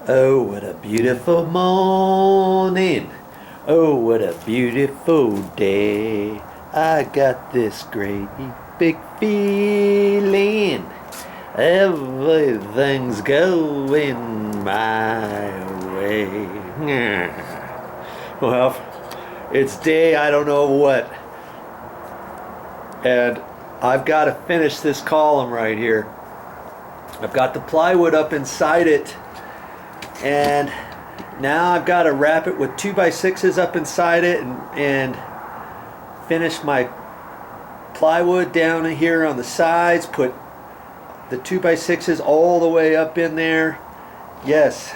Oh, what a beautiful morning. Oh, what a beautiful day. I got this great big feeling. Everything's going my way. Well, it's day I don't know what. And I've got to finish this column right here. I've got the plywood up inside it. And now I've got to wrap it with 2x6s up inside it and finish my plywood down here on the sides, put the 2x6s all the way up in there. Yes,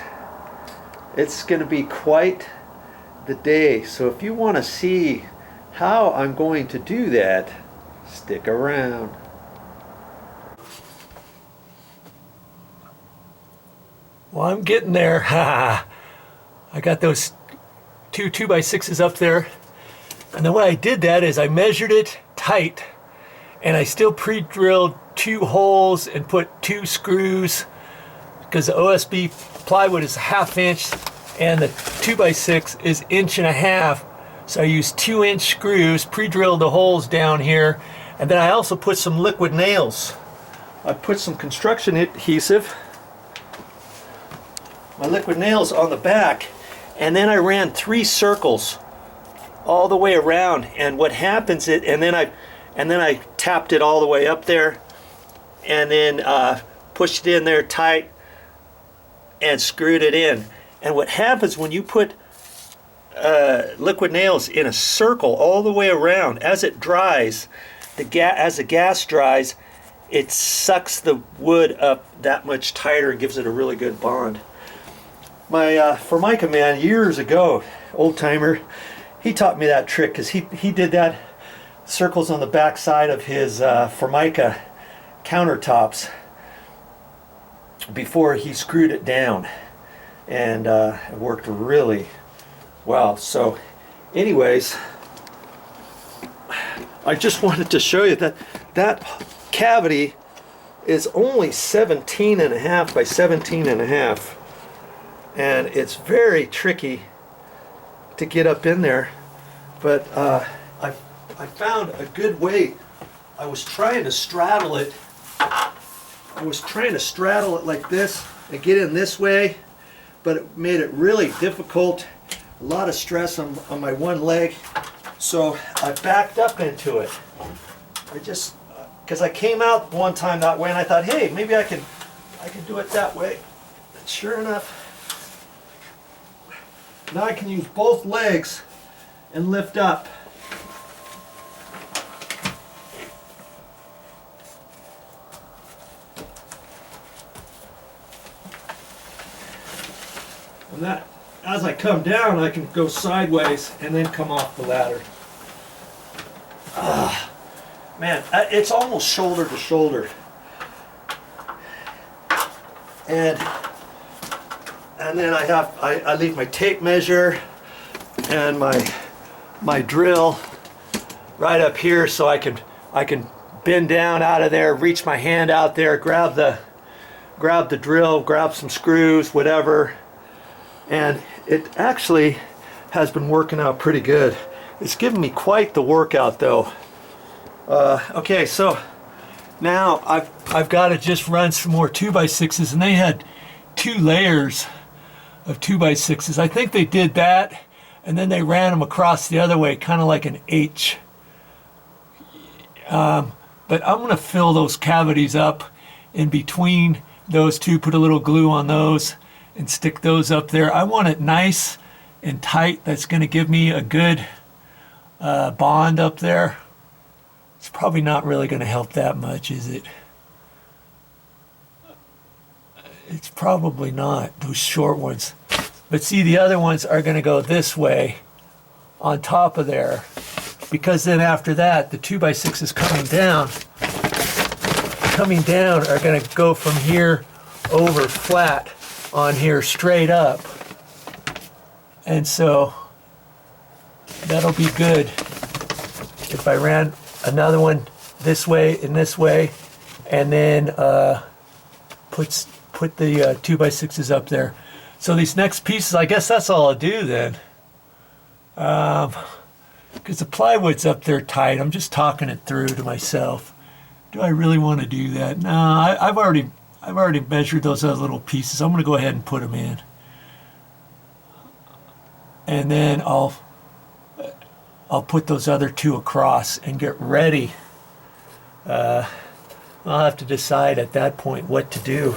it's going to be quite the day. So if you want to see how I'm going to do that, stick around. Well, I'm getting there. I got those two 2x6s up there. And the way I did that is I measured it tight, and I still pre-drilled 2 holes and put 2 screws, because the OSB plywood is 1/2 inch and the 2x6 is 1.5 inches. So I used 2-inch screws, pre-drilled the holes down here, and then I also put some liquid nails. I put some construction adhesive, my liquid nails on the back, and then I ran 3 circles all the way around. And what happens is, and then I tapped it all the way up there, and then pushed it in there tight and screwed it in. And what happens when you put liquid nails in a circle all the way around, as it dries, as the gas dries, it sucks the wood up that much tighter and gives it a really good bond. My Formica man years ago, old timer, he taught me that trick, because he did that circles on the back side of his Formica countertops before he screwed it down, and it worked really well. So anyways, I just wanted to show you that that cavity is only 17.5 by 17.5. And it's very tricky to get up in there, but I found a good way. I was trying to straddle it. Like this and get in this way, but it made it really difficult. A lot of stress on my one leg, so I backed up into it. I just, because I came out one time that way, and I thought, hey, maybe I can do it that way. And sure enough, now I can use both legs and lift up. And that, as I come down, I can go sideways and then come off the ladder. Man, it's almost shoulder to shoulder. And then I leave my tape measure and my drill right up here, so I can bend down out of there, reach my hand out there, grab the drill, grab some screws, whatever. And it actually has been working out pretty good. It's given me quite the workout though. Okay, so now I've got to just run some more 2x6s, and they had 2 layers of 2x6s. I think they did that, and then they ran them across the other way, kind of like an H. But I'm going to fill those cavities up in between those two, put a little glue on those, and stick those up there. I want it nice and tight. That's going to give me a good bond up there. It's probably not really going to help that much, is it? It's probably not, those short ones. But see, the other ones are going to go this way on top of there, because then after that, the 2x6s coming down are going to go from here over flat on here straight up. And so that'll be good if I ran another one this way and this way, and then put the 2x6s up there. So these next pieces, I guess that's all I'll do then. Because the plywood's up there tight. I'm just talking it through to myself. Do I really want to do that? No, I've already measured those other little pieces. I'm going to go ahead and put them in. And then I'll put those other two across and get ready. I'll have to decide at that point what to do.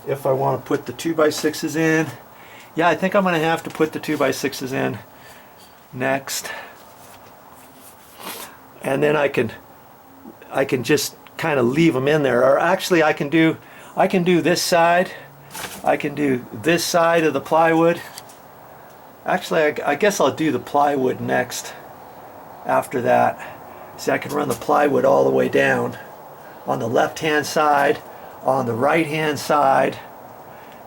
If I want to put the 2x6s in. Yeah, I think I'm going to have to put the 2x6s in next. And then I can just kind of leave them in there. Or actually I can do this side. I can do this side of the plywood. Actually, I guess I'll do the plywood next after that. See, I can run the plywood all the way down on the left hand side, on the right hand side,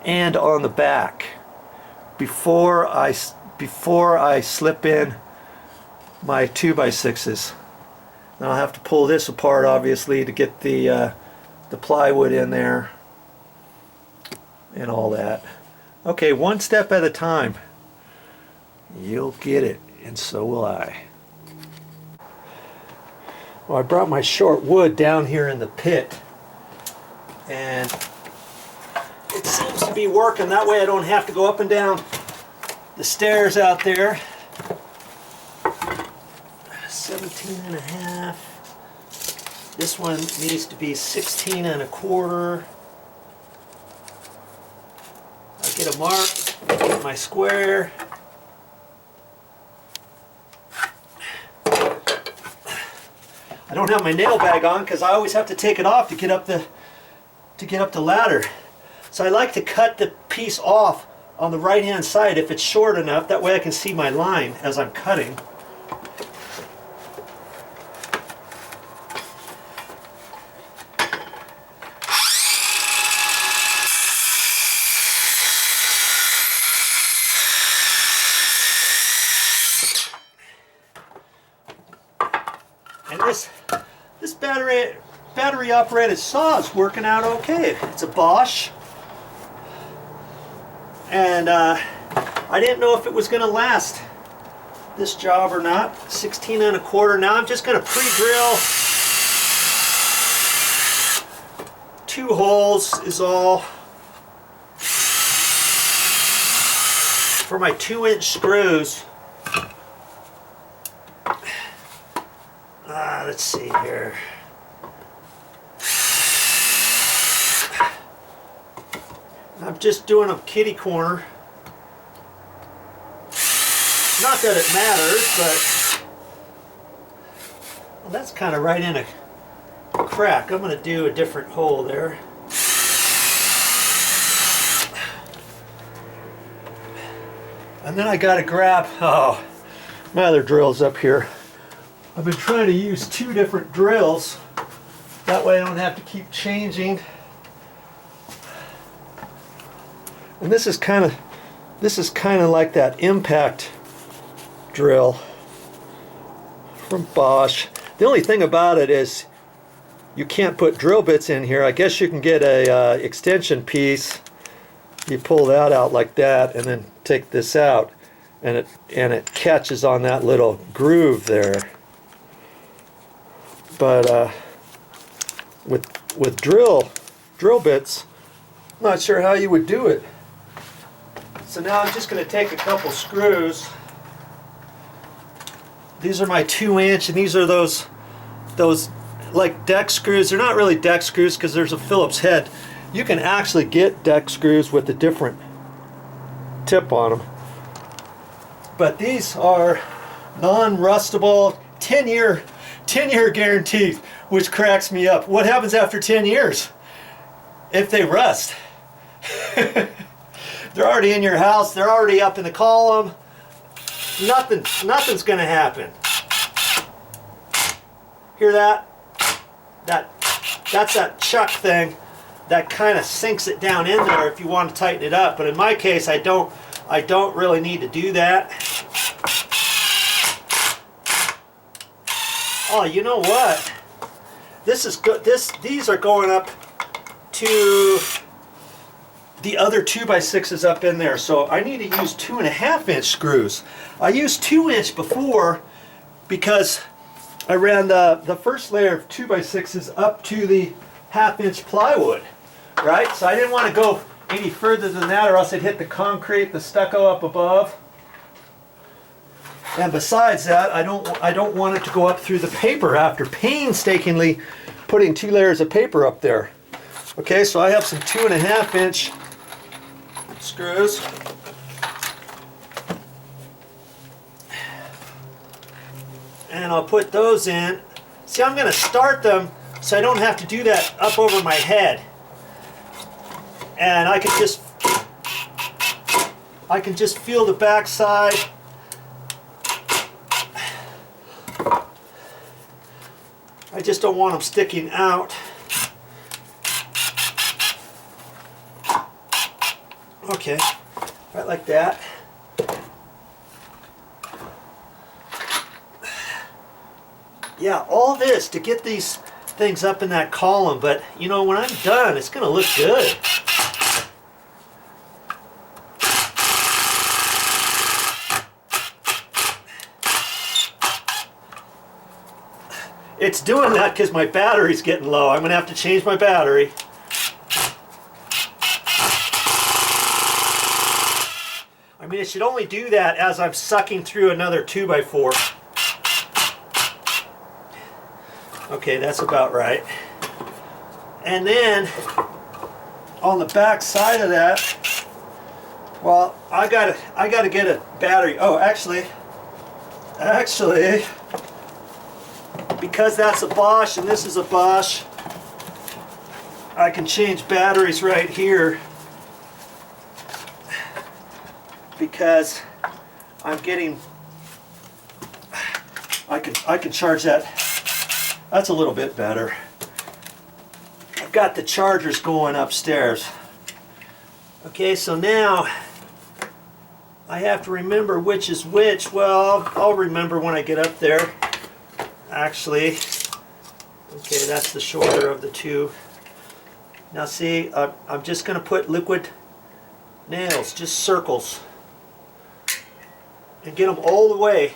and on the back before I slip in my 2x6s. Now I'll have to pull this apart obviously to get the plywood in there and all that. Okay, one step at a time. You'll get it, and so will I. Well, I brought my short wood down here in the pit, and it seems to be working. That way I don't have to go up and down the stairs out there. 17.5. This one needs to be 16.25. I get a mark, get my square. I don't have my nail bag on because I always have to take it off to get up the ladder. So I like to cut the piece off on the right hand side if it's short enough. That way I can see my line as I'm cutting. And this battery operated saw is working out okay. It's a Bosch, and I didn't know if it was going to last this job or not. 16.25. Now I'm just going to pre-drill 2 holes is all for my 2-inch screws. Let's see here. I'm just doing a kitty corner. Not that it matters, but well, that's kind of right in a crack. I'm going to do a different hole there. And then I got to grab, oh, my other drill's up here. I've been trying to use 2 different drills. That way I don't have to keep changing. And this is kind of like that impact drill from Bosch. The only thing about it is you can't put drill bits in here. I guess you can get a extension piece. You pull that out like that and then take this out, and it catches on that little groove there. But with drill bits, I'm not sure how you would do it. So now I'm just going to take a couple screws. These are my 2-inch, and these are those like deck screws. They're not really deck screws because there's a Phillips head. You can actually get deck screws with a different tip on them. But these are non-rustable, 10-year guaranteed, which cracks me up. What happens after 10 years if they rust? They're already in your house, they're already up in the column. Nothing's gonna happen. Hear that? That's that chuck thing that kind of sinks it down in there if you want to tighten it up. But in my case, I don't really need to do that. Oh, you know what? This is good. These are going up to the other 2x6s up in there. So I need to use 2.5-inch screws. I used 2-inch before because I ran the first layer of 2x6s up to the 1/2-inch plywood, right? So I didn't want to go any further than that, or else I'd hit the concrete, the stucco up above. And besides that, I don't want it to go up through the paper after painstakingly putting 2 layers of paper up there. Okay, so I have some 2.5-inch screws. And I'll put those in. See, I'm going to start them so I don't have to do that up over my head. And I can just feel the back side. I just don't want them sticking out. Okay, right like that. Yeah, all this to get these things up in that column, but you know, when I'm done, it's going to look good. It's doing that because my battery's getting low. I'm going to have to change my battery. I mean, it should only do that as I'm sucking through another 2x4. Okay, that's about right. And then on the back side of that, well, I gotta get a battery. Oh, actually, because that's a Bosch and this is a Bosch, I can change batteries right here because I'm getting, I can charge that. That's a little bit better. I've got the chargers going upstairs. Okay, so now I have to remember which is which. Well, I'll remember when I get up there. Actually, okay, that's the shorter of the two. Now see, I'm just going to put liquid nails, just circles, and get them all the way.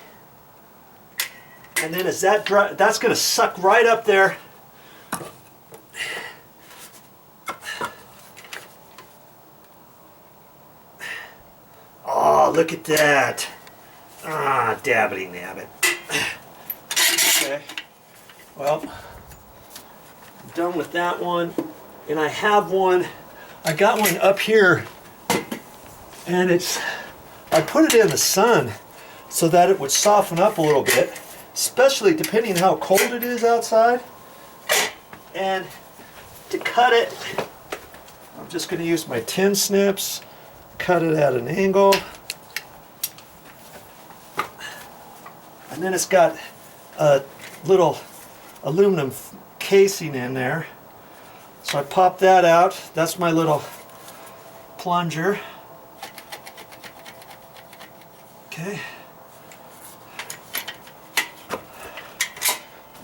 And then as that dry, that's going to suck right up there. Oh, look at that. Ah, dabbity nabbit. Okay. Well, I'm done with that one. And I have one. I got one up here. And I put it in the sun so that it would soften up a little bit. Especially depending on how cold it is outside. And to cut it, I'm just going to use my tin snips, cut it at an angle. And then it's got a little aluminum casing in there. So I pop that out. That's my little plunger. Okay.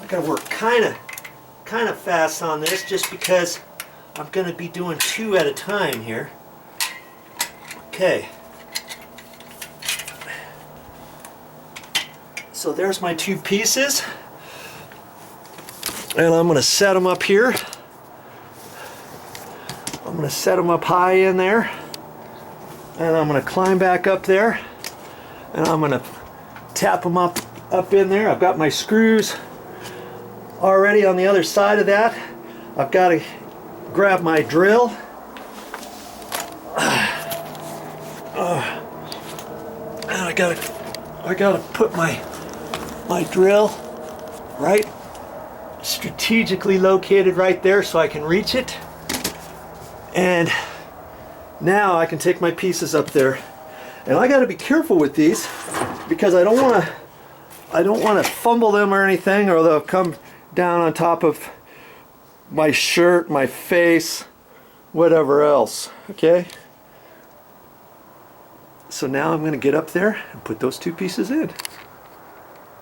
I gotta work kind of fast on this just because I'm gonna be doing 2 at a time here. Okay. So there's my 2 pieces, and I'm gonna set them up here. I'm gonna set them up high in there, and I'm gonna climb back up there, and I'm gonna tap them up in there. I've got my screws already on the other side of that. I've got to grab my drill. And I gotta put my drill right strategically located right there so I can reach it. And now I can take my pieces up there. And I got to be careful with these because I don't want to fumble them or anything, or they'll come down on top of my shirt, my face, whatever else. Okay? So now I'm going to get up there and put those 2 pieces in.